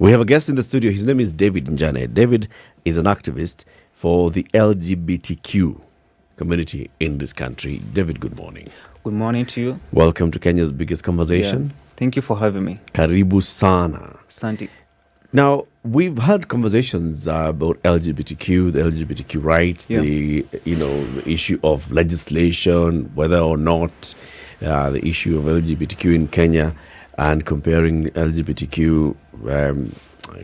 We have a guest in the studio. His name is David NJANE. David is an activist for the LGBTQ community in this country. David, good morning. Good morning to you. Welcome to Kenya's biggest conversation. Yeah. Thank you for having me. Karibu sana. Santi. Now, we've had conversations about LGBTQ, the LGBTQ rights, the issue of legislation, whether or not the issue of LGBTQ in Kenya, and comparing LGBTQ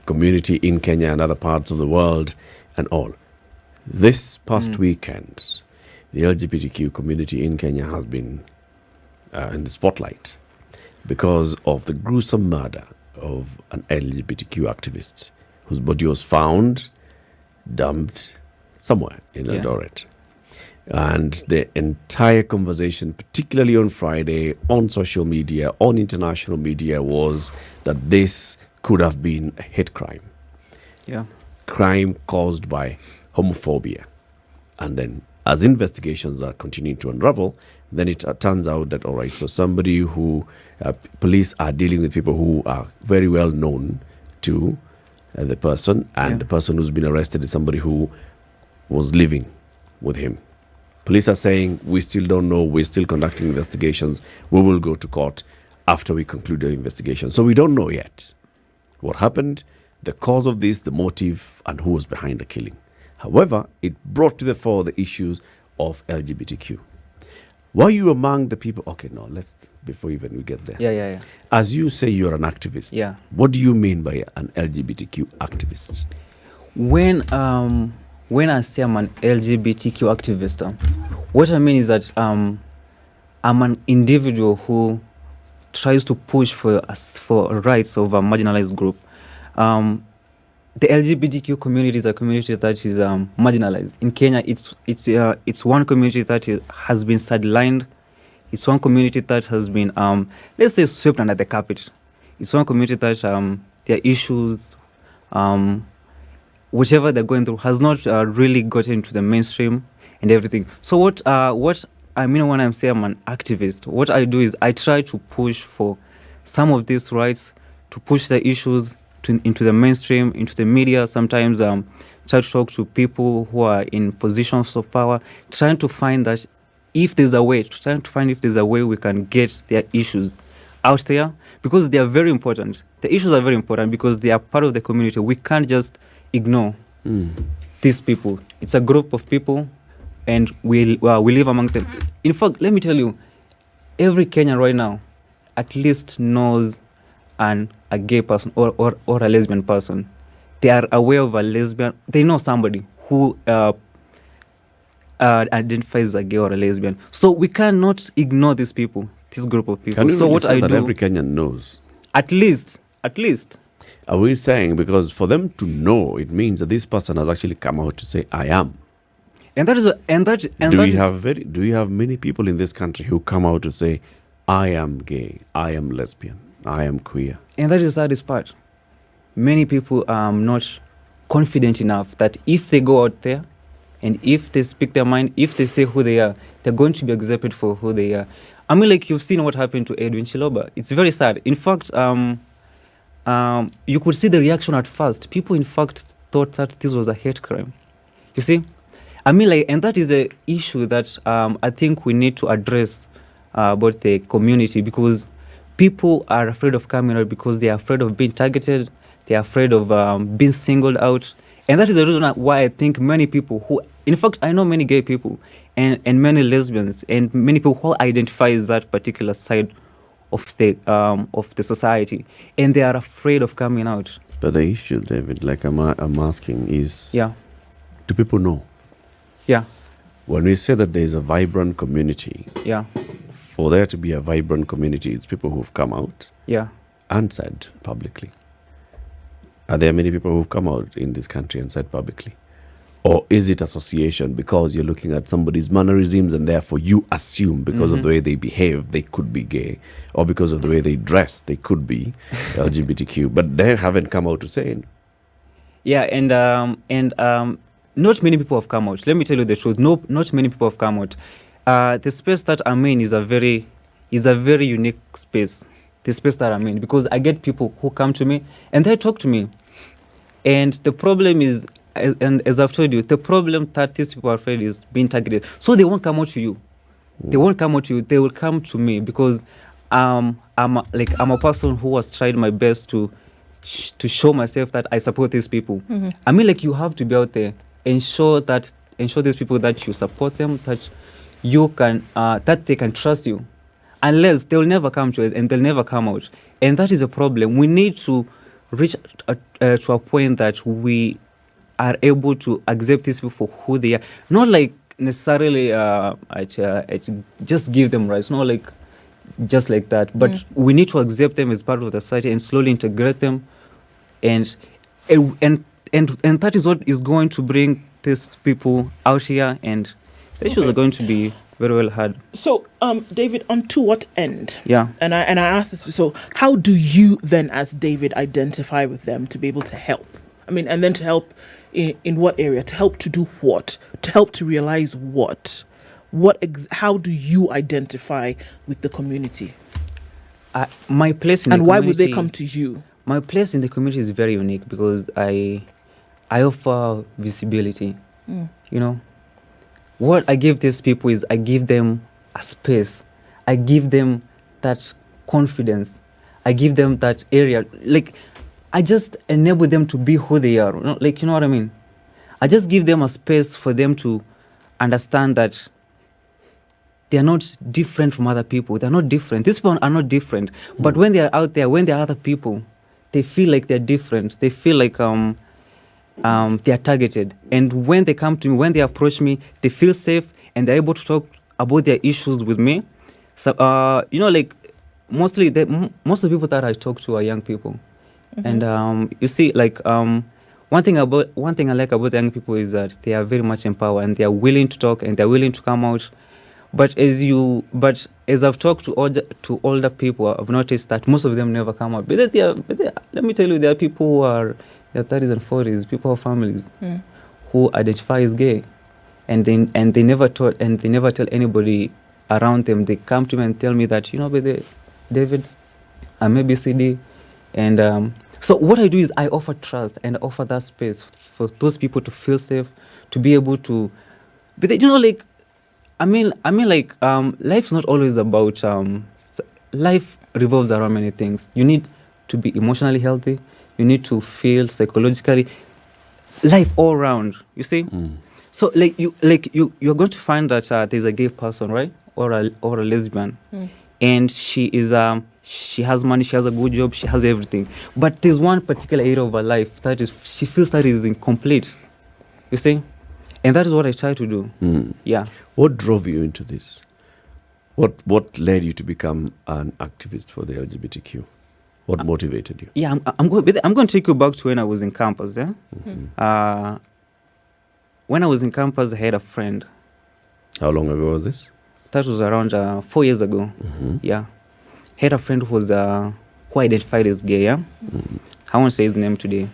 community in Kenya and other parts of the world and all. This past weekend, the LGBTQ community in Kenya has been in the spotlight because of the gruesome murder of an LGBTQ activist whose body was found dumped somewhere in Eldoret. And the entire conversation, particularly on Friday, on social media, on international media, was that this could have been a hate crime. Yeah. Crime caused by homophobia. And then as investigations are continuing to unravel, then it turns out that, all right, so somebody who, police are dealing with people who are very well known to the person, and the person who's been arrested is somebody who was living with him. Police are saying, we still don't know, we're still conducting investigations, we will go to court after we conclude the investigation. So we don't know yet what happened, the cause of this, the motive, and who was behind the killing. However, it brought to the fore the issues of LGBTQ. Were you among the people? Okay, no, let's, before even we get there. Yeah. As you say, you're an activist. What do you mean by an LGBTQ activist? When I say I'm an LGBTQ activist, what I mean is that I'm an individual who tries to push for rights of a marginalized group. The LGBTQ community is a community that is marginalized. In Kenya, it's one community that has been sidelined. It's one community that has been, let's say, swept under the carpet. It's one community that their issues, whichever they're going through, has not really gotten into the mainstream and everything. So what I mean when I'm saying I'm an activist, what I do is I try to push for some of these rights, to push the issues into the mainstream, into the media. Sometimes try to talk to people who are in positions of power, trying to find if there's a way we can get their issues out there, because they are very important. The issues are very important because they are part of the community. We can't just ignore these people. It's a group of people, and we live among them. In fact, let me tell you, every Kenyan right now at least knows a gay person or a lesbian person. They are aware of a lesbian. They know somebody who identifies as a gay or a lesbian. So we cannot ignore these people, this group of people. Can you so really what say I that do, every Kenyan knows? At least. Are we saying, because for them to know, it means that this person has actually come out to say, I am. Do we have many people in this country who come out to say, I am gay, I am lesbian, I am queer? And that is the saddest part. Many people are not confident enough that if they go out there and if they speak their mind, if they say who they are, they're going to be accepted for who they are. I mean, like, you've seen what happened to Edwin Chiloba. It's very sad. In fact, you could see the reaction at first. People, in fact, thought that this was a hate crime. You see? I mean, like, and that is an issue that I think we need to address about the community, because people are afraid of coming out because they are afraid of being targeted. They are afraid of being singled out. And that is the reason why I think many people who, in fact, I know many gay people and many lesbians and many people who identify as that particular side of the society, and they are afraid of coming out. But the issue, David, like I'm asking, is do people know? Yeah. When we say that there is a vibrant community, for there to be a vibrant community, it's people who've come out and said publicly. Are there many people who've come out in this country and said publicly? Or is it association because you're looking at somebody's mannerisms and therefore you assume because of the way they behave, they could be gay, or because of the way they dress, they could be LGBTQ, but they haven't come out to say it. Yeah, and not many people have come out. Let me tell you the truth. No, not many people have come out. The space that I'm in is a very unique space. the space that I'm in, because I get people who come to me and they talk to me. And the problem is, and as I've told you, the problem that these people are afraid is being targeted. So they won't come out to you. They won't come out to you. They will come to me because I'm a person who has tried my best to show myself that I support these people. I mean, like, you have to be out there and show these people that you support them, that you can that they can trust you. Unless they'll never come to it and they'll never come out. And that is a problem. We need to reach to a point that we are able to accept these people for who they are. Not like necessarily just give them rights, not like just like that. But we need to accept them as part of the society and slowly integrate them. And that is what is going to bring these people out here, and the issues are going to be very well had. So, David, on to what end? Yeah. And I asked this. So, how do you then, as David, identify with them to be able to help? I mean, and then to help in what area? To help to do what? To help to realize what? How do you identify with the community? My place in the community. And why would they come to you? My place in the community is very unique because I offer visibility. You know, what I give these people is I give them a space. I give them that confidence. I give them that area. Like, I just enable them to be who they are. Like, you know what I mean? I just give them a space for them to understand that they are not different from other people. They're not different. These people are not different. But when they are out there, when they are other people, they feel like they're different. They feel like they are targeted. And when they come to me, when they approach me, they feel safe and they're able to talk about their issues with me. So, you know, like, most of the people that I talk to are young people. And you see, like, one thing I like about young people is that they are very much empowered and they are willing to talk and they're willing to come out. But as I've talked to older people, I've noticed that most of them never come out. But let me tell you, there are people who are in their 30s and 40s, people have families who identify as gay, and they never tell anybody around them. They come to me and tell me that, you know, David, I'm ABCD, and so what I do is I offer trust and I offer that space for those people to feel safe, to be able to, but you know, like, I mean, like, life's not always about, life revolves around many things. You need to be emotionally healthy. You need to feel psychologically, life all around, you see? So, you're going to find that there's a gay person, right? Or a lesbian. And she has money, she has a good job, she has everything. But there's one particular area of her life she feels that is incomplete, you see? And that is what I try to do. Yeah. What drove you into this? What led you to become an activist for the LGBTQ? What motivated you? Yeah, I'm going to take you back to when I was in campus. Yeah. When I was in campus, I had a friend. How long ago was this? That was around 4 years ago. Yeah. Had a friend who identified as gay. Yeah. I won't say his name today,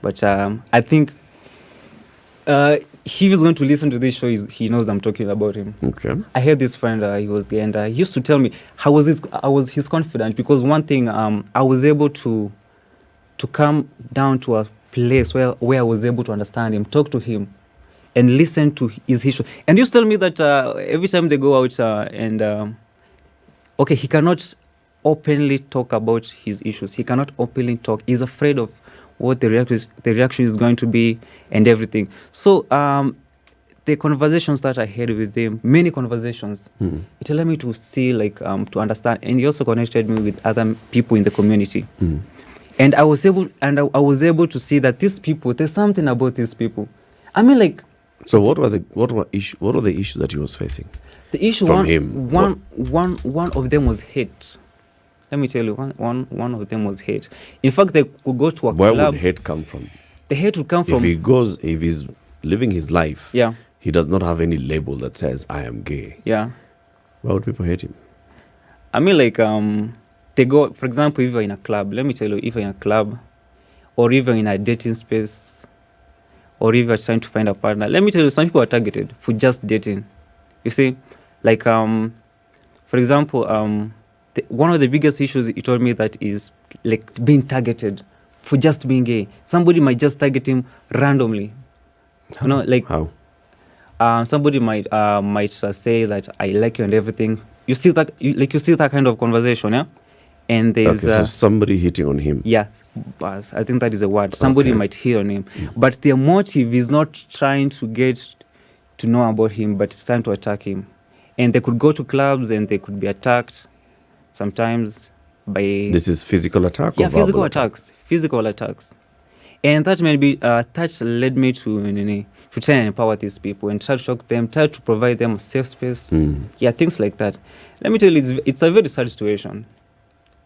but I think he was going to listen to this show. He knows I'm talking about him. Okay. I had this friend. He was gay, and he used to tell me I was his confidant, because one thing, I was able to come down to a place where I was able to understand him, talk to him, and listen to his issue. And he used to tell me that every time they go out he cannot openly talk about his issues. He cannot openly talk. He's afraid of what the reaction is going to be and everything. So the conversations that I had with him, many conversations, it allowed me to see, like, to understand. And he also connected me with other people in the community. And I was able to see that these people, there's something about these people. I mean, like. So what were the issues that he was facing? The issue from him. One of them was hate. Let me tell you, one of them was hate. In fact, they could go to a Where club. Where would hate come from? The hate would come from. If he's living his life, yeah, he does not have any label that says I am gay. Yeah. Why would people hate him? I mean, like, they go, for example, if you're in a club. Let me tell you, if you're in a club, or even in a dating space, or if you're trying to find a partner, let me tell you, some people are targeted for just dating. You see, like, for example, one of the biggest issues he told me that is like being targeted for just being gay. Somebody might just target him randomly. You know, like How? somebody might say that I like you and everything. You see that kind of conversation, yeah. And there's Okay, so somebody hitting on him. yeah, but I think that is a word. Somebody Okay. might hear on him, but their motive is not trying to get to know about him, but it's trying to attack him. And they could go to clubs and they could be attacked sometimes by This is physical attack or verbal physical attack? physical attacks. And that that led me to try and empower these people and try to talk to them, try to provide them a safe space. Yeah, things like that. Let me tell you, it's a very sad situation.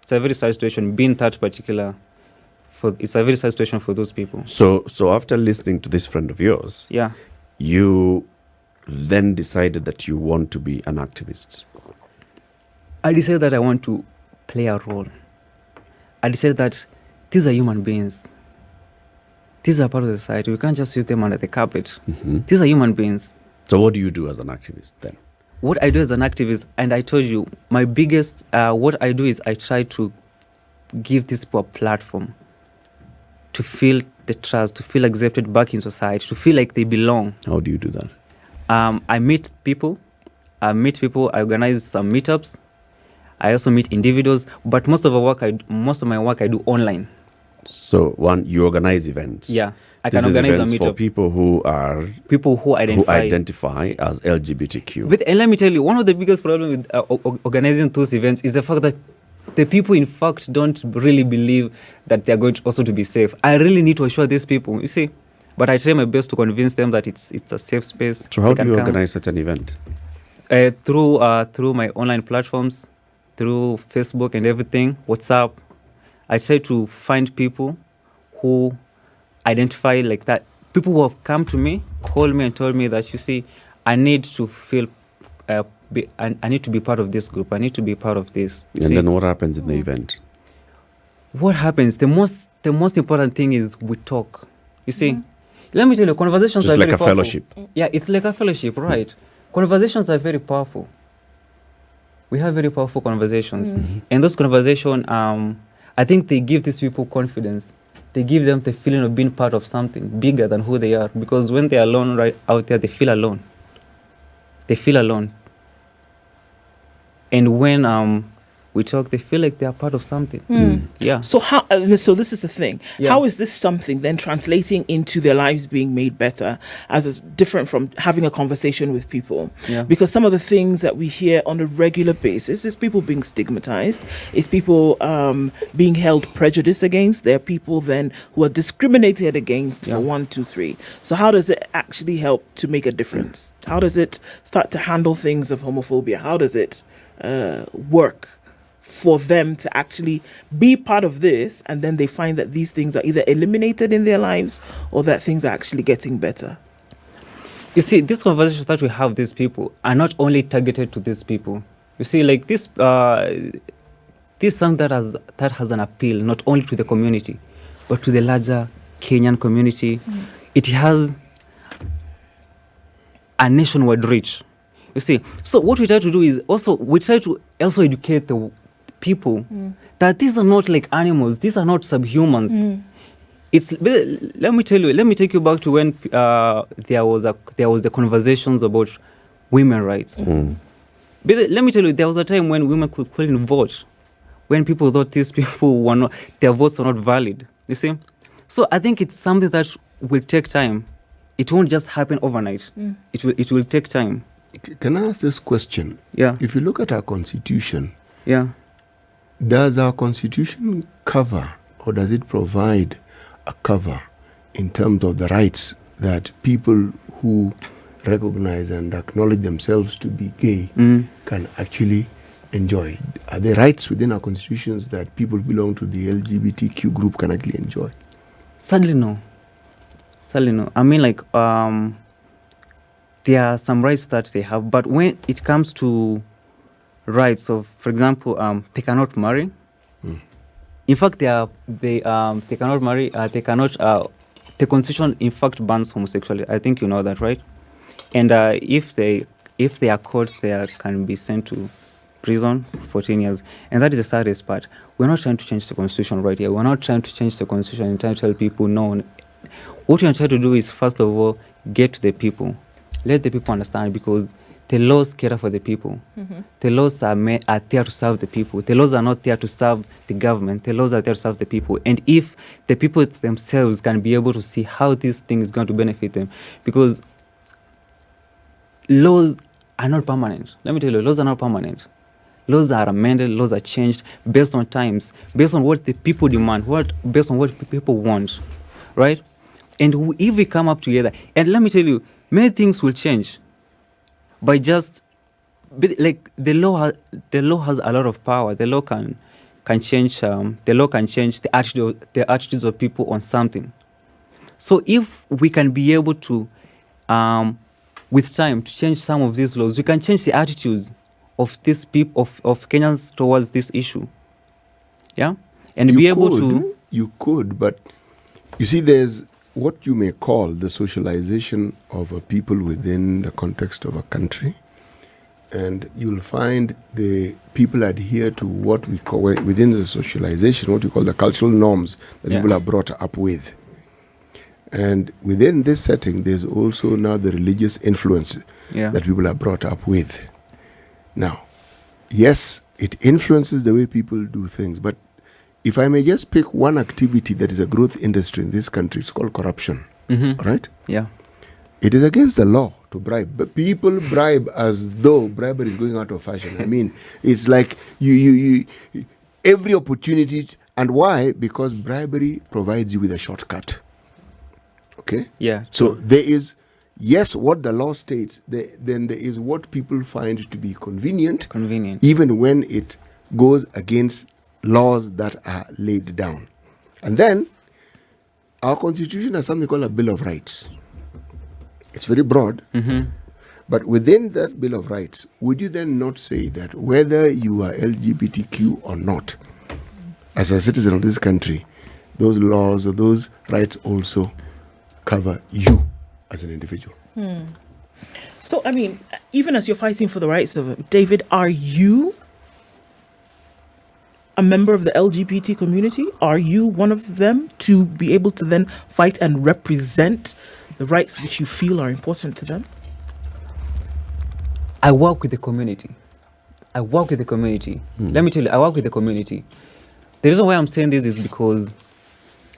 It's a very sad situation being that particular. It's a very sad situation for those people. So after listening to this friend of yours, Yeah. you then decided that you want to be an activist. I decided that I want to play a role. I decided that these are human beings. These are part of the society. We can't just sweep them under the carpet. These are human beings. So what do you do as an activist then? What I do as an activist, and I told you, my biggest, what I do is I try to give these people a platform to feel the trust, to feel accepted back in society, to feel like they belong. How do you do that? I meet people, I organize some meetups. I also meet individuals, but most of my work I do online. So one, you organize events. Yeah, I This can is organize a events for meetup. people who identify as LGBTQ. And let me tell you, one of the biggest problems with organizing those events is the fact that the people, in fact, don't really believe that they're going to also to be safe. I really need to assure these people, you see. But I try my best to convince them that it's a safe space. So how They do can you come. organize such an event? Through my online platforms, through Facebook and everything, WhatsApp. I try to find people who identify like that. People who have come to me, called me and told me that, you see, I need to feel, I need to be part of this group. I need to be part of this. You And see? then what happens in the event? What happens? The most important thing is we talk. You see, let me tell you, conversations Just are like very a powerful. fellowship. Yeah, it's like a fellowship, right? Conversations are very powerful. We have very powerful conversations, and those conversations, I think they give these people confidence. They give them the feeling of being part of something bigger than who they are. Because when they're alone right out there, they feel alone. They feel alone. And when we talk, they feel like they are part of something. Yeah. So so this is the thing. Yeah. How is this something then translating into their lives being made better, as is different from having a conversation with people? Yeah. Because some of the things that we hear on a regular basis is people being stigmatized, is people being held prejudice against. There are people then who are discriminated against for 1, 2, 3. So how does it actually help to make a difference? How does it start to handle things of homophobia? How does it work for them to actually be part of this, and then they find that these things are either eliminated in their lives or that things are actually getting better? You see, these conversations that we have with these people are not only targeted to these people. You see, like this song that has an appeal not only to the community, but to the larger Kenyan community. It has a nationwide reach. You see, so what we try to do is we try to educate the people that these are not like animals. These are not subhumans. Let me take you back to when there was the conversations about women rights. But let me tell you, there was a time when women couldn't vote, when people thought these people their votes were not valid. You see, so I think it's something that will take time. It won't just happen overnight. It will take time. Can I ask this question? Yeah. If you look at our constitution, Yeah. does our constitution cover, or does it provide a cover in terms of the rights that people who recognize and acknowledge themselves to be gay can actually enjoy? Are there rights within our constitutions that people who belong to the LGBTQ group can actually enjoy? Sadly, no. I mean, like, there are some rights that they have, but when it comes to rights of, for example, they cannot marry. In fact, they cannot marry. They cannot. The constitution, in fact, bans homosexuality. I think you know that, right? And if they are caught, they can be sent to prison, 14 years. And that is the saddest part. We're not trying to change the constitution right here. We're not trying to change the constitution and trying to tell people no. What we're trying to do is, first of all, get to the people. Let the people understand, because the laws cater for the people. The laws are there to serve the people. The laws are not there to serve the government. The laws are there to serve the people. And if the people themselves can be able to see how this thing is going to benefit them, because laws are not permanent. Let me tell you, laws are not permanent. Laws are amended, laws are changed based on times, based on what the people demand, based on what people want, right? And if we come up together, and let me tell you, many things will change by just, like, the law has a lot of power. The law can change. The law can change the attitudes of people on something. So if we can be able to, with time, to change some of these laws, we can change the attitudes of these people, of Kenyans towards this issue. Yeah, and You could, but you see, there's what you may call the socialization of a people within the context of a country, and you'll find the people adhere to what we call, within the socialization, what we call the cultural norms that people are brought up with. And within this setting, there's also now the religious influence that people are brought up with. Now, yes, it influences the way people do things, but if I may just pick one activity that is a growth industry in this country, it's called corruption, right? Yeah. It is against the law to bribe, but people bribe as though bribery is going out of fashion. I mean, it's like you every opportunity, and why? Because bribery provides you with a shortcut. Okay? Yeah. So there is, yes, what the law states, then there is what people find to be convenient, even when it goes against laws that are laid down. And then our constitution has something called a Bill of Rights. It's very broad, but within that Bill of Rights, would you then not say that whether you are LGBTQ or not, as a citizen of this country, those laws or those rights also cover you as an individual? So, I mean, even as you're fighting for the rights of David, are you a member of the LGBT community? Are you one of them to be able to then fight and represent the rights which you feel are important to them? I work with the community. Let me tell you, I work with the community. The reason why I'm saying this is because,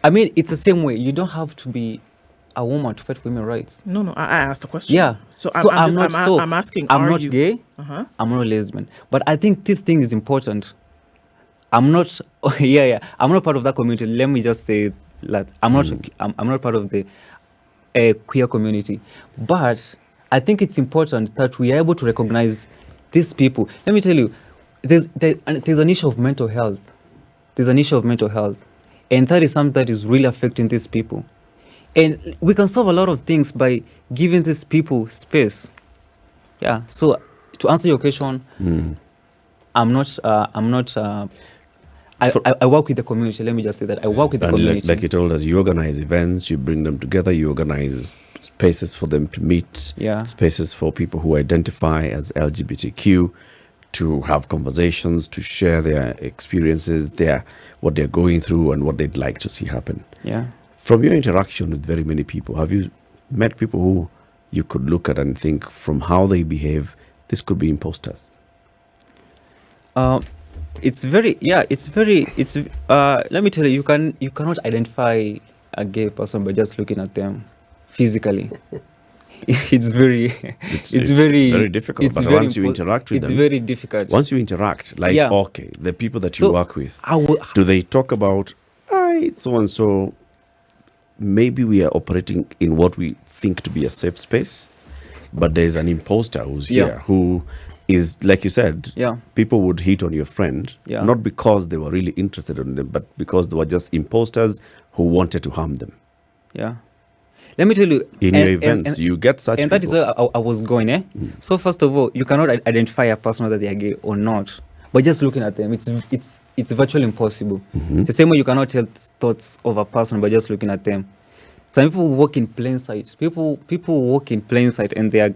I mean, it's the same way. You don't have to be a woman to fight for women's rights. No, I asked the question. Yeah. I'm asking, I'm are not you gay. I'm not lesbian. But I think this thing is important. I'm not. I'm not part of that community. Let me just say that I'm not part of the queer community. But I think it's important that we are able to recognize these people. Let me tell you, there's an issue of mental health. And that is something that is really affecting these people. And we can solve a lot of things by giving these people space. Yeah. So to answer your question, I work with the community. Let me just say that I work with the community. Like you told us, you organize events, you bring them together, you organize spaces for them to meet, spaces for people who identify as LGBTQ to have conversations, to share their experiences, what they're going through and what they'd like to see happen. Yeah. From your interaction with very many people, have you met people who you could look at and think, from how they behave, this could be imposters? Let me tell you, you cannot identify a gay person by just looking at them physically. It's very difficult. But once you interact with them, it's very difficult. Once you interact, okay, the people that you work with, do they talk about, so and so? Maybe we are operating in what we think to be a safe space, but there's an imposter who's here, who is, like you said, people would hit on your friend, not because they were really interested in them, but because they were just imposters who wanted to harm them. Yeah. Let me tell you, in your events, do you get such people? And that is where I was going. So first of all, you cannot identify a person whether they are gay or not by just looking at them. It's virtually impossible. The same way you cannot tell thoughts of a person by just looking at them. Some people walk in plain sight. People walk in plain sight, and they are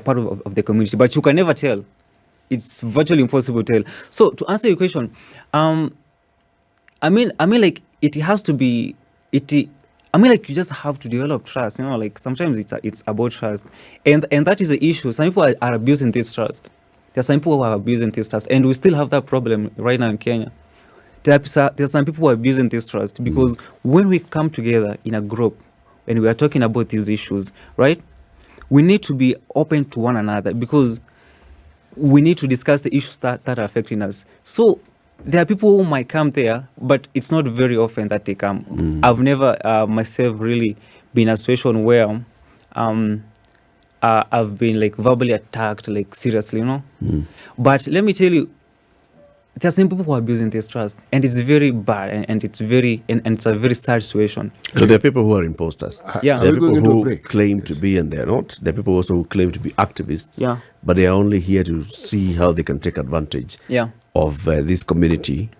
part of the community, but you can never tell. it's virtually impossible to tell. So to answer your question, I mean, like it has to be it. I mean, like you just have to develop trust. Like sometimes it's about trust, and that is the issue. Some people are abusing this trust. There are some people who are abusing this trust, and we still have that problem right now in Kenya. There are some people who are abusing this trust because when we come together in a group and we are talking about these issues, right? We need to be open to one another because we need to discuss the issues that are affecting us. So there are people who might come there, but it's not very often that they come. I've never myself really been in a situation where I've been like verbally attacked, like seriously, But let me tell you, there are some people who are abusing this trust, and it's very bad, and it's very and it's a very sad situation. So there are people who are imposters. Yeah. There are Are we people going into a who break? claim to be and they're not. There are people also who claim to be activists. Yeah. But they are only here to see how they can take advantage Yeah. of this community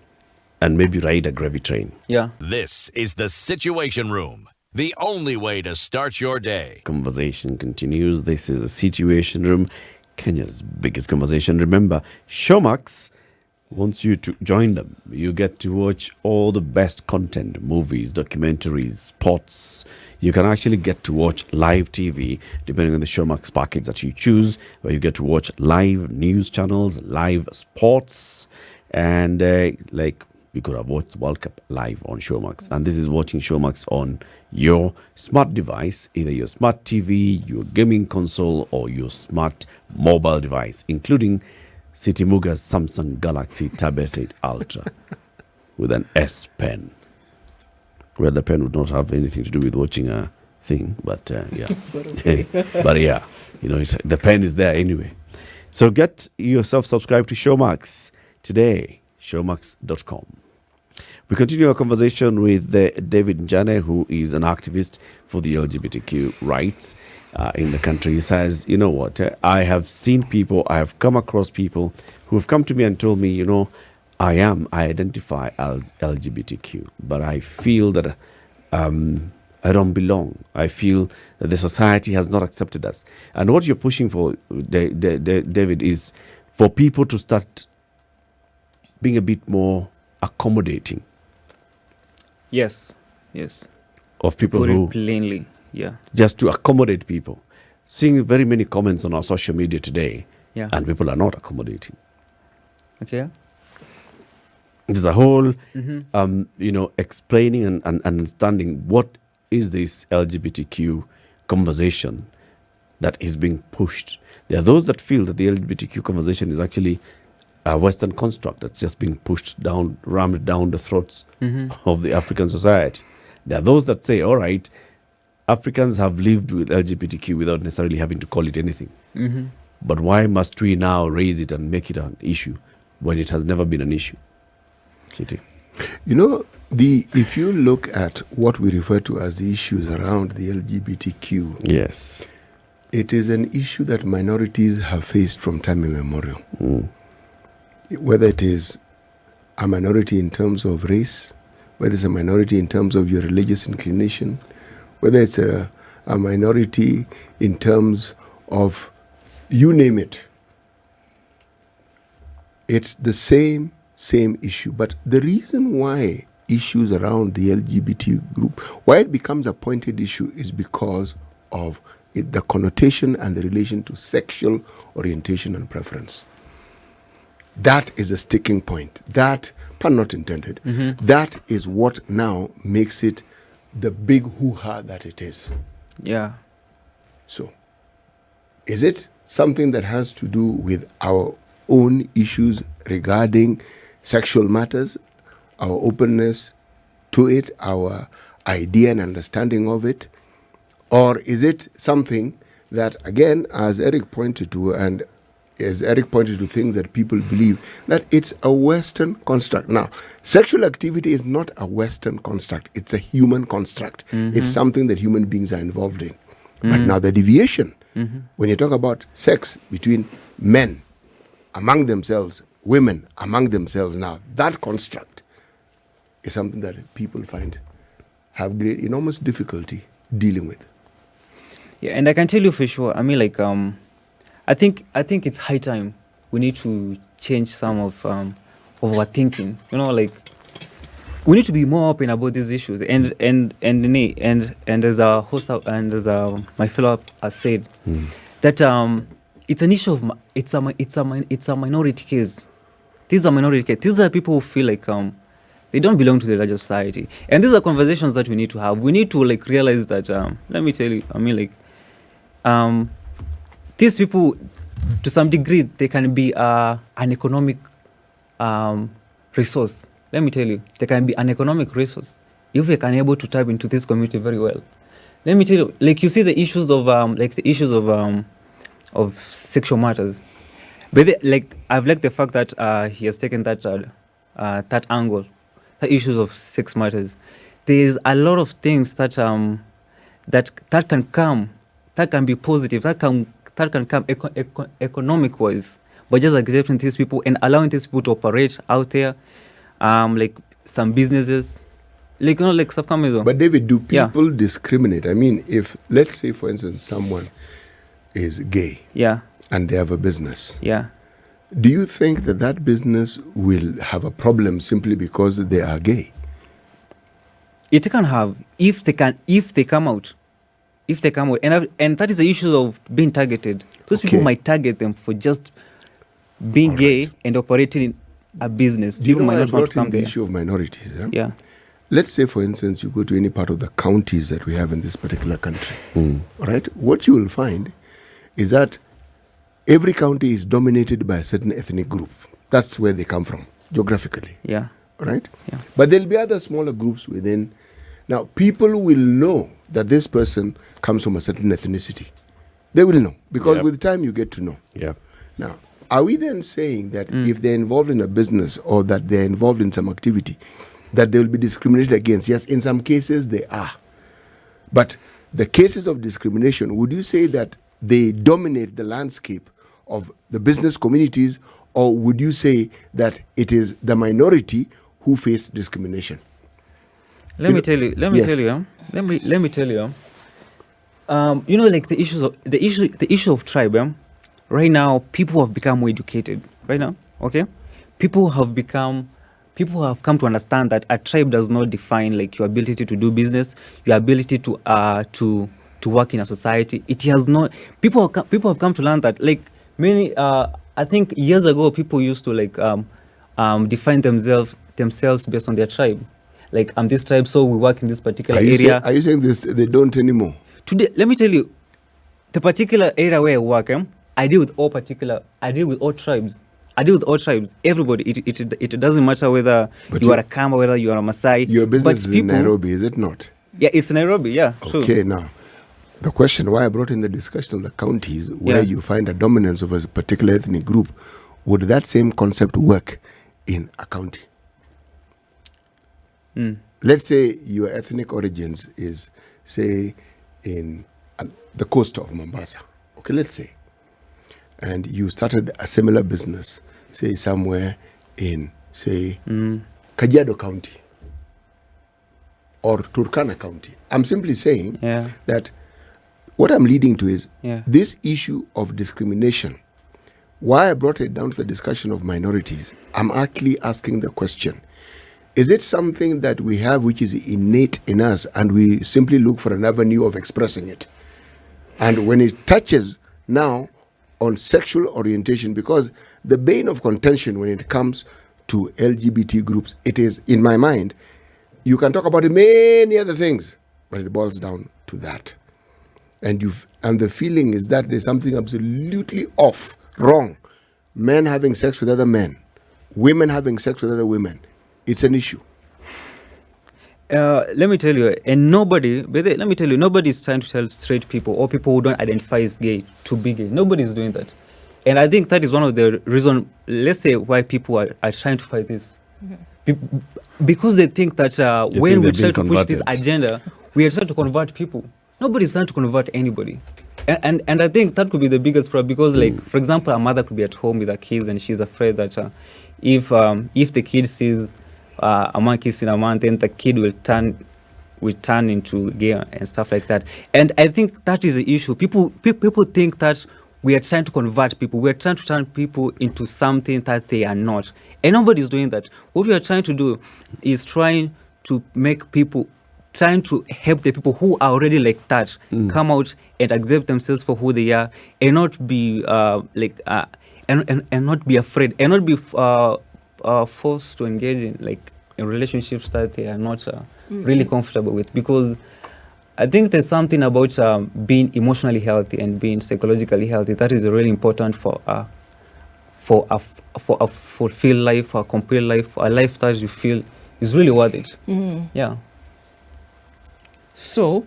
and maybe ride a gravy train. Yeah. This is the Situation Room, the only way to start your day. Conversation continues. This is a Situation Room, Kenya's biggest conversation. Remember, Showmax wants you to join them. You get to watch all the best content, movies, documentaries, sports. You can actually get to watch live TV depending on the Showmax package that you choose, where you get to watch live news channels, live sports, and like you could have watched World Cup live on Showmax. And this is watching Showmax on your smart device, either your smart TV, your gaming console, or your smart mobile device, including City Muga's Samsung Galaxy Tab S8 Ultra with an S Pen. Where the pen would not have anything to do with watching a thing, but yeah. But yeah, the pen is there anyway. So get yourself subscribed to Showmax today, showmax.com. We continue our conversation with David NJANE, who is an activist for the LGBTQ rights in the country. He says, you know what, I have come across people who have come to me and told me, I identify as LGBTQ, but I feel that I don't belong. I feel that the society has not accepted us. And what you're pushing for, David, is for people to start being a bit more accommodating. Yes. Of people Put who it plainly. Yeah. just to accommodate people. Seeing very many comments on our social media today, Yeah. and people are not accommodating. Okay. There's a whole, explaining and understanding what is this LGBTQ conversation that is being pushed. There are those that feel that the LGBTQ conversation is actually a Western construct that's just being pushed down, rammed down the throats of the African society. There are those that say, all right, Africans have lived with LGBTQ without necessarily having to call it anything. But why must we now raise it and make it an issue when it has never been an issue? Chiti. If you look at what we refer to as the issues around the LGBTQ, Yes. it is an issue that minorities have faced from time immemorial. Whether it is a minority in terms of race, whether it's a minority in terms of your religious inclination, whether it's a minority in terms of you name it. It's the same issue. But the reason why issues around the LGBT group, why it becomes a pointed issue, is because of the connotation and the relation to sexual orientation and preference. That is a sticking point. That, pun not intended, that is what now makes it the big hoo-ha that it is. Yeah. So, is it something that has to do with our own issues regarding sexual matters, our openness to it, our idea and understanding of it? Or is it something that, again, as Eric pointed to, and as Eric pointed to things that people believe, that it's a Western construct. Now, sexual activity is not a Western construct. It's a human construct. It's something that human beings are involved in. But now the deviation, when you talk about sex between men among themselves, women among themselves, now that construct is something that people have enormous difficulty dealing with. Yeah, and I can tell you for sure. I mean, like, I think it's high time we need to change some of our thinking. You know, like we need to be more open about these issues. And as a host and as my fellow has said, that it's an issue of it's a minority case. These are minority case. These are people who feel like they don't belong to the larger society. And these are conversations that we need to have. We need to like realize that, let me tell you, I mean, like, these people, to some degree, they can be an economic resource. Let me tell you, they can be an economic resource if we can able to tap into this community very well. Let me tell you, like you see the issues of sexual matters. But like I've liked the fact that he has taken that angle, the issues of sex matters. There's a lot of things that that can come, that can be positive, that can come economic wise, but just accepting these people and allowing these people to operate out there, like some businesses, like, you know, like stuff coming on. But David, do people discriminate? I mean, if let's say, for instance, someone is gay, and they have a business, do you think that that business will have a problem simply because they are gay? It can have if they come out, and that is the issue of being targeted. Those people might target them for just being gay and operating in a business. Do you know might why I not want to brought in come the there. issue of minorities? Yeah. Let's say, for instance, you go to any part of the counties that we have in this particular country, right? What you will find is that every county is dominated by a certain ethnic group. That's where they come from, geographically. Yeah. Right? Yeah. But there'll be other smaller groups within. Now, people will know that this person comes from a certain ethnicity. They will know, because with time you get to know. Yeah. Now, are we then saying that if they're involved in a business or that they're involved in some activity, that they will be discriminated against? Yes, in some cases they are. But the cases of discrimination, would you say that they dominate the landscape of the business communities, or would you say that it is the minority who face discrimination? Let me tell you. You know, like the issue of tribe. Right now, people have become more educated. Right now, okay, people have come to understand that a tribe does not define like your ability to do business, your ability to work in a society. It has not. People have come to learn that, like many. I think years ago, people used to like define themselves based on their tribe. Like, I'm this tribe, so we work in this particular area. Are you saying this? They don't anymore. Today, let me tell you, the particular area where I work, I deal with all tribes. Everybody. It doesn't matter whether you are a Kamba, whether you are a Maasai. Your business is in Nairobi, is it not? Yeah, it's Nairobi. Yeah. True. Okay, now the question why I brought in the discussion of the counties where you find a dominance of a particular ethnic group, would that same concept work in a county? Let's say your ethnic origins is, say, in the coast of Mombasa. Okay, let's say. And you started a similar business, say, somewhere in, say, Kajiado County or Turkana County. I'm simply saying that what I'm leading to is this issue of discrimination. Why I brought it down to the discussion of minorities, I'm actually asking the question, is it something that we have which is innate in us and we simply look for an avenue of expressing it? And when it touches now on sexual orientation, because the bane of contention when it comes to LGBT groups, it is, in my mind, you can talk about many other things, but it boils down to that. And the feeling is that there's something absolutely off, wrong. Men having sex with other men, women having sex with other women. It's an issue. Let me tell you, nobody's trying to tell straight people or people who don't identify as gay to be gay. Nobody's doing that. And I think that is one of the reasons, let's say, why people are trying to fight this. Because they think that when we try to push this agenda, we are trying to convert people. Nobody's trying to convert anybody. And I think that could be the biggest problem because, like, for example, a mother could be at home with her kids and she's afraid that if the kid sees a man kissing a man, then the kid will turn into gay and stuff like that. And I think that is the issue. People think that we are trying to convert people. We are trying to turn people into something that they are not. And nobody is doing that. What we are trying to do is trying to make people, trying to help the people who are already like that come out and accept themselves for who they are, and not be and not be afraid, and not be forced to engage in relationships that they are not really comfortable with. Because I think there's something about being emotionally healthy and being psychologically healthy that is really important for a fulfilled life, for a complete life, for a life that you feel is really worth it. Yeah. So,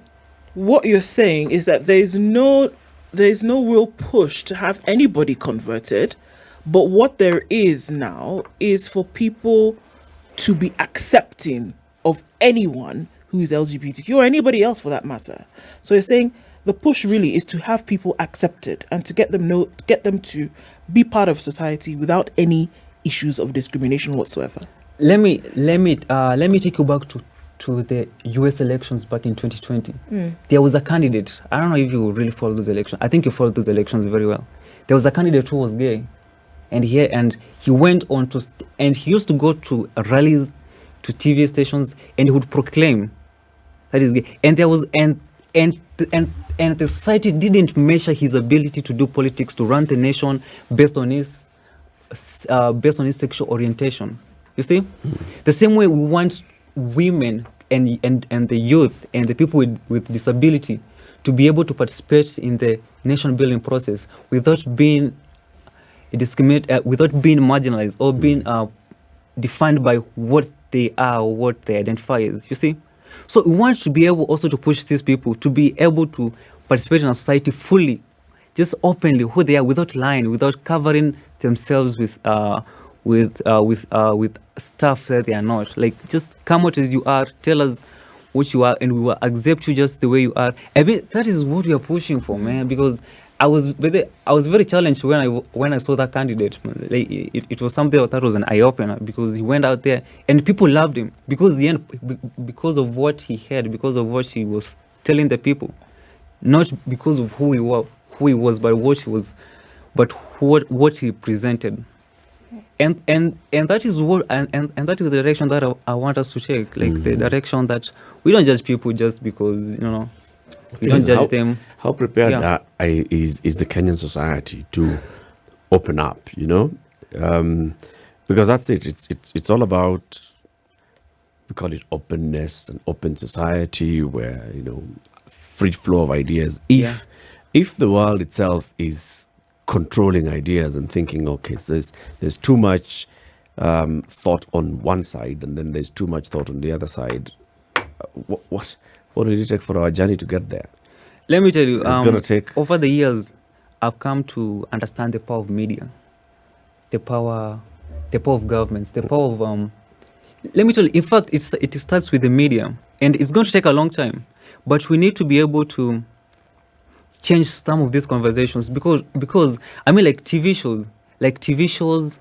what you're saying is that there's no real push to have anybody converted, but what there is now is for people to be accepting of anyone who's LGBTQ or anybody else for that matter. So you're saying the push really is to have people accepted and to get them to be part of society without any issues of discrimination whatsoever. Let me take you back to the US elections back in 2020. There was a candidate. I don't know if you really followed those elections. I think you followed those elections very well. There was a candidate who was gay, and he went on to and he used to go to rallies, to TV stations, and he would proclaim that he's gay. And there was and the society didn't measure his ability to do politics, to run the nation based on his sexual orientation. You see, the same way we want women and the youth and the people with disability to be able to participate in the nation building process without being discriminated, without being marginalized or being defined by what they are or what they identify as. You see, so we want to be able also to push these people to be able to participate in our society fully, just openly, who they are, without lying, without covering themselves with stuff that they are not. Like, just come out as you are, tell us what you are, and we will accept you just the way you are. I mean, that is what we are pushing for, man. Because I was very challenged when I saw that candidate. Like, it was something that was an eye opener, because he went out there and people loved him because of what he had, because of what he was telling the people, not because of who he was, but what he was, but what he presented. And that is what and that is the direction that I want us to take, like the direction that we don't judge people just because we don't judge them. How prepared is the Kenyan society to open up? Because that's it. It's all about, we call it openness, and open society where free flow of ideas. If the world itself is controlling ideas and thinking, okay, so there's too much thought on one side and then there's too much thought on the other side. What did it take for our journey to get there? Let me tell you, It's gonna take over the years, I've come to understand the power of media, the power of governments, the power of let me tell you, in fact, it starts with the media, and it's going to take a long time, but we need to be able to change some of these conversations, because I mean, like TV shows,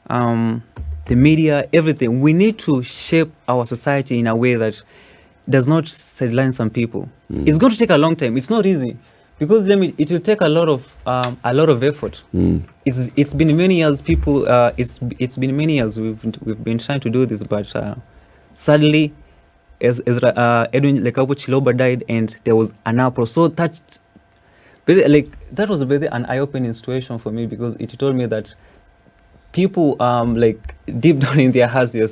the media, everything. We need to shape our society in a way that does not sideline some people. It's going to take a long time. It's not easy, because it will take a lot of effort. It's been many years. It's been many years we've been trying to do this, but sadly, as Edwin Lekapo Chiloba died, and there was an uproar. So that was an eye-opening situation for me, because it told me that people, deep down in their hearts, they are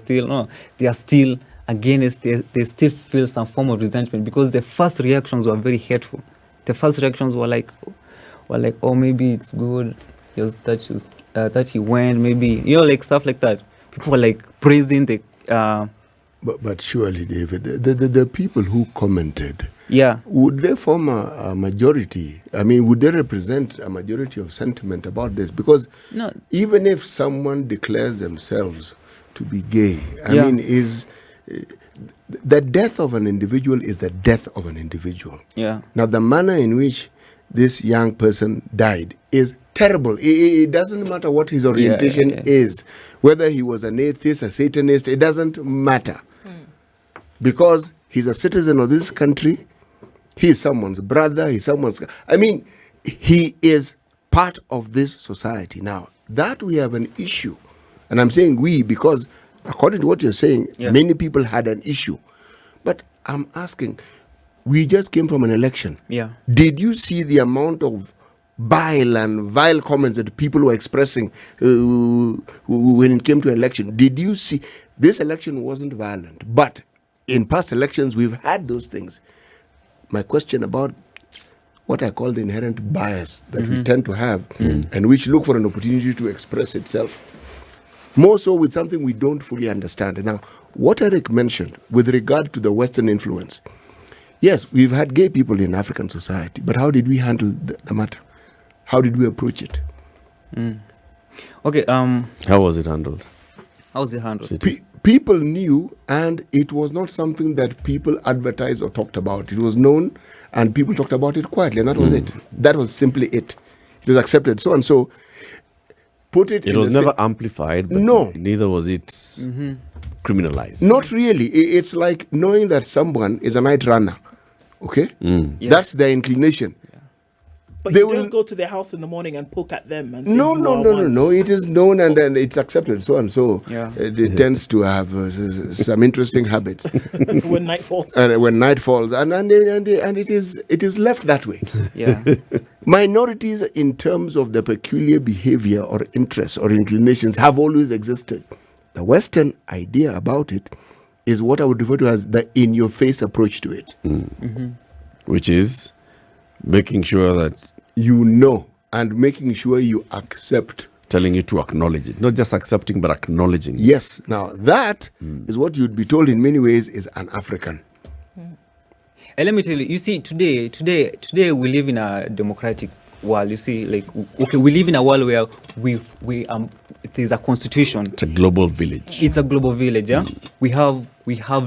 still against. They still feel some form of resentment, because the first reactions were very hateful. The first reactions were like, oh, maybe it's good that he went, maybe stuff like that. People were praising the. But surely, David, the people who commented, would they form a majority? I mean, would they represent a majority of sentiment about this? Because even if someone declares themselves to be gay, I mean, is the death of an individual is the death of an individual. Yeah. Now, the manner in which this young person died is terrible. It doesn't matter what his orientation is, whether he was an atheist, a Satanist, it doesn't matter. Because he's a citizen of this country, he is someone's brother, he is part of this society. Now, that we have an issue, and I'm saying we because according to what you're saying, Yes. many people had an issue. But I'm asking, we just came from an election. Yeah. Did you see the amount of bile and vile comments that people were expressing when it came to election? Did you see? This election wasn't violent, but in past elections, we've had those things. My question about what I call the inherent bias that we tend to have and which look for an opportunity to express itself, more so with something we don't fully understand. Now, what Eric mentioned with regard to the Western influence, yes, we've had gay people in African society, but how did we handle the matter? How did we approach it? Okay. How was it handled? How's it handled? People knew, and it was not something that people advertised or talked about. It was known, and people talked about it quietly, and that was it. That was simply it. It was accepted. So and so. Put it. It was never amplified. But No. Neither was it criminalized. Not really. It's like knowing that someone is a night runner. Okay, Yeah. that's their inclination. But They you will- don't go to their house in the morning and poke at them and say, No, "You no, are no, no, one." no. It is known and then it's accepted. So and so. Yeah. It tends to have some interesting habits. When night falls. And when night falls, and it is left that way. Yeah. Minorities, in terms of the peculiar behavior or interests or inclinations, have always existed. The Western idea about it is what I would refer to as the in-your-face approach to it. Which is making sure that You know, and making sure you accept. telling you to acknowledge it. Not just accepting, but acknowledging. Yes. Now, that is what you'd be told in many ways is an African. And let me tell you, you see, today we live in a democratic world. You see, like, okay, we live in a world where there's a constitution. It's a global village. It's a global village. Yeah, we have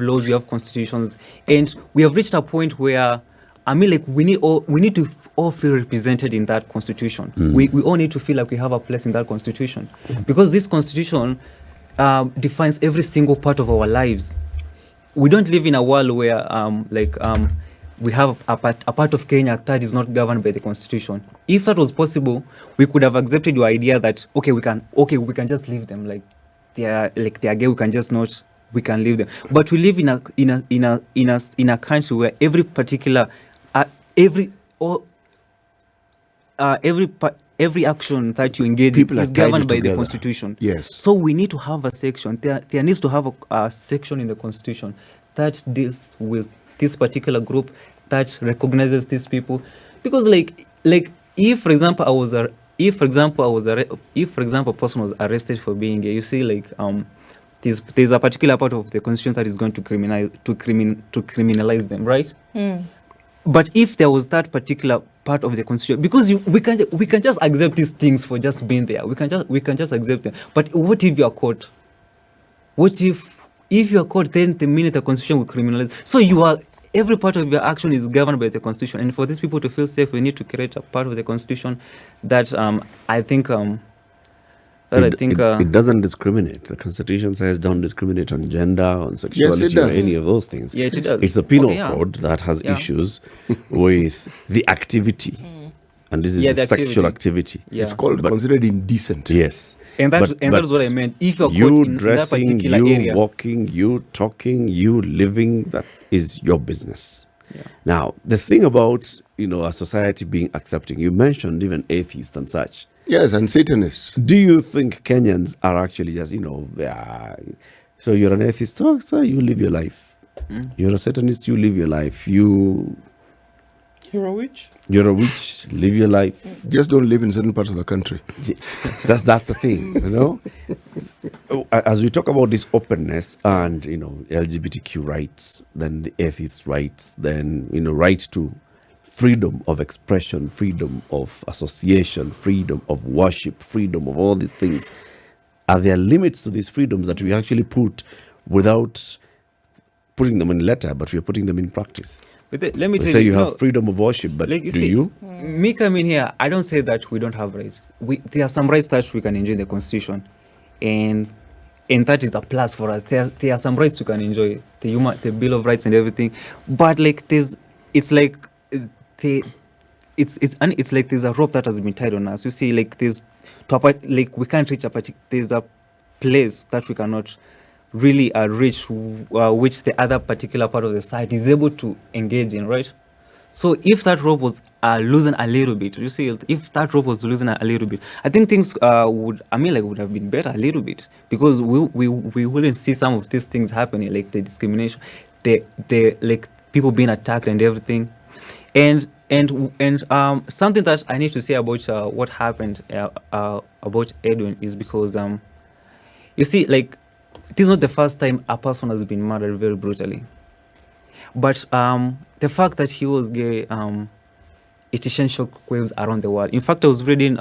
laws, we have constitutions, and we have reached a point where, I mean, like, we need to all feel represented in that constitution. We all need to feel like we have a place in that constitution, because this constitution defines every single part of our lives. We don't live in a world where we have a part of Kenya that is not governed by the constitution. If that was possible, we could have accepted your idea that we can just leave them like they are gay. We can leave them. But we live in a country where every particular every action that you engage People in are is tied governed by the together. constitution. Yes. So we need to have a section. There needs to have a section in the constitution that deals with this particular group, that recognizes these people. Because if for example a person was arrested for being gay, you see, like, there's a particular part of the constitution that is going to criminalize them, right? But if there was that particular part of the constitution, because we can just accept these things for just being there. We can just accept them. But what if you are caught? What if you are caught? Then the minute the constitution will criminalize. So every part of your action is governed by the constitution. And for these people to feel safe, we need to create a part of the constitution that It doesn't discriminate. The Constitution says don't discriminate on gender, on sexuality, or does. any of those things. Yeah, it does. It's the penal Okay, yeah. code that has Yeah. issues with the activity. And this is Yeah, the the sexual activity. Yeah. It's called But- considered indecent. Yes. And that's But what I meant. If you're you caught in that dressing, particular you area. walking, you talking, you living, that is your business. Yeah. Now, the thing about, a society being accepting, you mentioned even atheists and such. Yes, and Satanists. Do you think Kenyans are actually just, so you're an atheist, so you live your life. You're a Satanist, you live your life. You're You're a witch? a witch, live your life. Just don't live in certain parts of the country. That's the thing, As we talk about this openness and, LGBTQ rights, then the atheist rights, then, rights to freedom of expression, freedom of association, freedom of worship, freedom of all these things. Are there limits to these freedoms that we actually put without putting them in letter, but we are putting them in practice? But let me tell Say you, you have freedom of worship, but like, you do see, you? Me coming here, I don't say that we don't have rights. There are some rights that we can enjoy in the constitution, and that is a plus for us. There are some rights we can enjoy, the Bill of Rights and everything. But it's like there's a rope that has been tied on us. You see, like like we can't reach there's a place that we cannot really reach, which the other particular part of the site is able to engage in, right? So if that rope was losing a little bit, you see, if that rope was losing a little bit, I think things would have been better a little bit, because we wouldn't see some of these things happening, like the discrimination, the like people being attacked and everything, and something that I need to say about what happened about Edwin is because you see, like, this is not the first time a person has been murdered very brutally. But the fact that he was gay, it sent shockwaves around the world. In fact, I was reading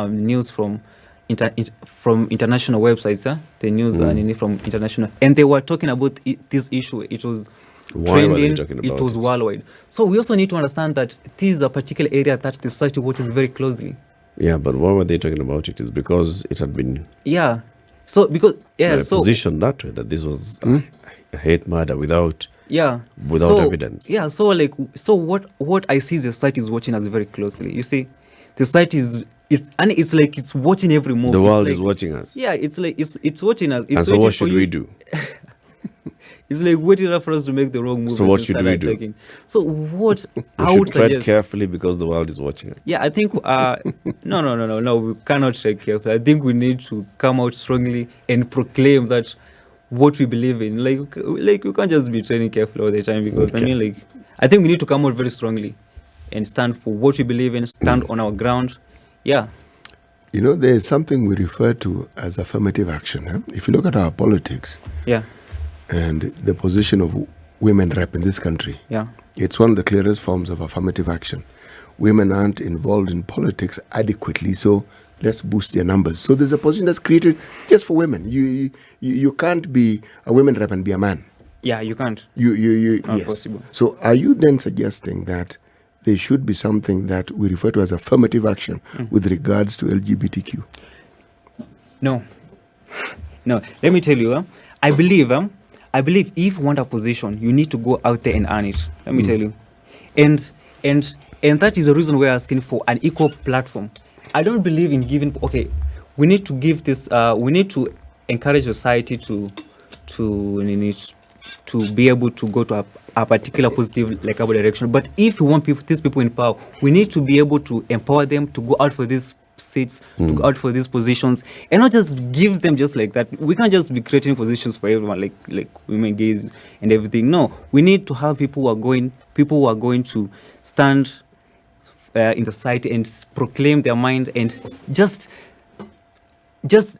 news from international websites, the news from international, and they were talking about this issue. It was trending. It was worldwide. So we also need to understand that this is a particular area that the society watches very closely. Yeah, but why were they talking about it? Is because it had been positioned that way, that this was a hate murder without evidence. Yeah, so what I see the society is watching us very closely. You see, the society it's like it's watching every move. The world is watching us. Yeah, it's like it's watching us. It's and so what should we do? It's like waiting for us to make the wrong move. So what should we do? Attacking. So what we should tread carefully because the world is watching us. Yeah, I think no, we cannot tread carefully. I think we need to come out strongly and proclaim that what we believe in. Like we can't just be treading carefully all the time, because I think we need to come out very strongly and stand for what we believe in, stand on our ground. Yeah. You know, there's something we refer to as affirmative action. If you look at our politics, and the position of women rep in this country, it's one of the clearest forms of affirmative action. Women aren't involved in politics adequately, so let's boost their numbers. So there's a position that's created just for women. You can't be a women rep and be a man. Yeah, you can't. Not yes. Possible. So are you then suggesting that there should be something that we refer to as affirmative action with regards to LGBTQ? No. Let me tell you, I believe if you want a position, you need to go out there and earn it. Let me tell you. And that is the reason we're asking for an equal platform. I don't believe in giving, we need to give this, we need to encourage society to be able to go to a particular positive, likable direction. But if we want these people in power, we need to be able to empower them to go out for these seats, to go out for these positions, and not just give them just like that. We can't just be creating positions for everyone, like women, gays, and everything. No, we need to have people who are going to stand in the society and proclaim their mind, and just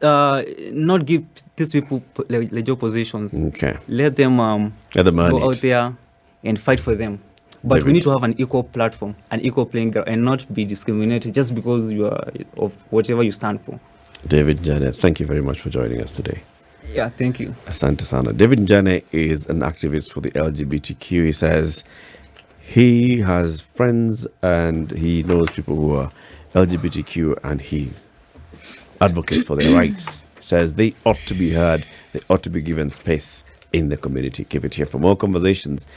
not give these people legit positions. Okay. Let them go out there and fight for them. But David, we need to have an equal platform, an equal playing ground, and not be discriminated just because you are of whatever you stand for. David NJANE, thank you very much for joining us today. Yeah, thank you. Asante sana. David NJANE is an activist for the LGBTQ. He says he has friends and he knows people who are LGBTQ, and he advocates for their rights. Says they ought to be heard, they ought to be given space in the community. Keep it here for more conversations